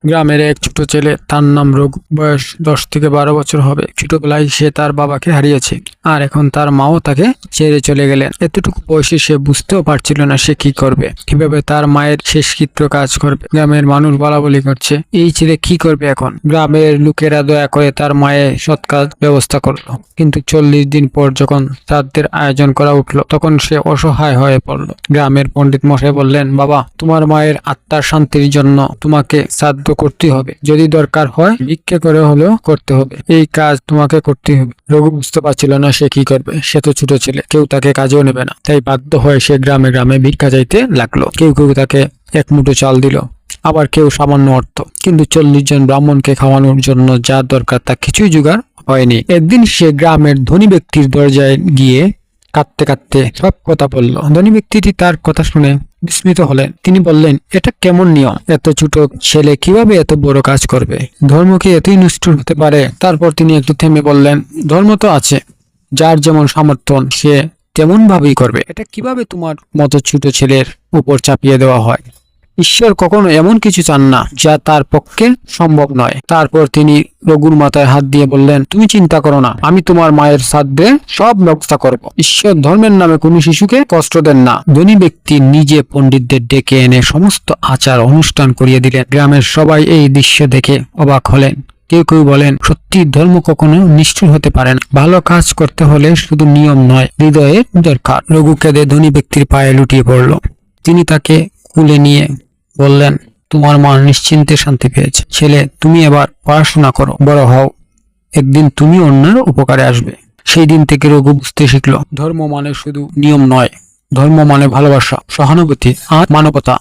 গ্রামের এক ছোট ছেলে, তার নাম রঘু। বয়স 10 থেকে 12 বছর হবে। ছোটবেলায় সে তার বাবাকে হারিয়েছে, আর এখন তার মাও তাকে ছেড়ে চলে গেলেন। এতটুকু বয়সে সে বুঝতেও পারছিল না সে কি করবে, কিভাবে তার মায়ের শেষকৃত্য কাজ করবে। গ্রামের মানুষ বলাবলি করছে, এই ছেলে কি করবে এখন। গ্রামের লোকেরা দয়া করে তার মায়ের সৎকার ব্যবস্থা করলো, কিন্তু 40 দিন পর যখন শ্রাদ্ধের আয়োজন করা উঠলো, তখন সে অসহায় হয়ে পড়লো। গ্রামের পণ্ডিত মশাই বললেন, বাবা, তোমার মায়ের আত্মার শান্তির জন্য তোমাকে শ্রাদ্ধ করতে হবে। যদি দরকার হয় ভিক্ষা করে হলেও করতে হবে, এই কাজ তোমাকে করতে হবে। রঘু বুঝতে পারছিল না সে কি করবে। সে তো ছোট ছেলে, কেউ তাকে কাজেও নেবে না। তাই বাধ্য হয়ে সে গ্রামে গ্রামে ভিক্ষা চাইতে লাগলো। কেউ কেউ তাকে এক মুঠো চাল দিল, আবার কেউ সামান্য অর্থ। কিন্তু 40 জন ব্রাহ্মণকে খাওয়ানোর জন্য যা দরকার তা কিছুই জোগাড় হয়নি। একদিন সে গ্রামের ধনী ব্যক্তির দরজায় গিয়ে কাঁদতে কাঁদতে সব কথা বলল। ধনী ব্যক্তিটি তার কথা শুনে বিস্মিত হলেন। তিনি বললেন, এটা কেমন নিয়ম? এত ছোট ছেলে কিভাবে এত বড় কাজ করবে? ধর্ম কি এতই নিষ্ঠুর হতে পারে? তারপর তিনি একটু থেমে বললেন, ধর্ম তো আছে, যার যেমন সামর্থ্য সে তেমন ভাবেই করবে। এটা কিভাবে তোমার মতো ছোট ছেলের উপর চাপিয়ে দেওয়া হয়? ঈশ্বর কখনো এমন কিছু চান না যা তার পক্ষে সম্ভব নয়। তারপর তিনি রঘুর মাথায় হাত দিয়ে বললেন, তুমি চিন্তা করো না, আমি তোমার মায়ের শ্রাদ্ধে সব ব্যবস্থা করব। ঈশ্বর ধর্মের নামে কোনো শিশুকে কষ্ট দেন না। ধনী ব্যক্তি নিজে পণ্ডিতদের ডেকে এনে সমস্ত আচার অনুষ্ঠান করিয়ে দিলেন। গ্রামের সবাই এই দৃশ্য দেখে অবাক হলেন। কেউ কেউ বলেন, সত্যি ধর্ম কখনো নিষ্ঠুর হতে পারে না। ভালো কাজ করতে হলে শুধু নিয়ম নয়, হৃদয়ের দরকার। রঘু কেঁদে ধনী ব্যক্তির পায়ে লুটিয়ে পড়ল। তিনি তাকে কুলে নিয়ে বললেন, তোমার মা নিশ্চিন্তে শান্তি পেয়েছে। ছেলে, তুমি এবার পড়াশোনা করো, বড় হও, একদিন তুমি অন্যের উপকারে আসবে। সেই দিন থেকে রঘু বুঝতে শিখল, ধর্ম মানে শুধু নিয়ম নয়, ধর্ম মানে ভালোবাসা, সহানুভূতি আর মানবতা।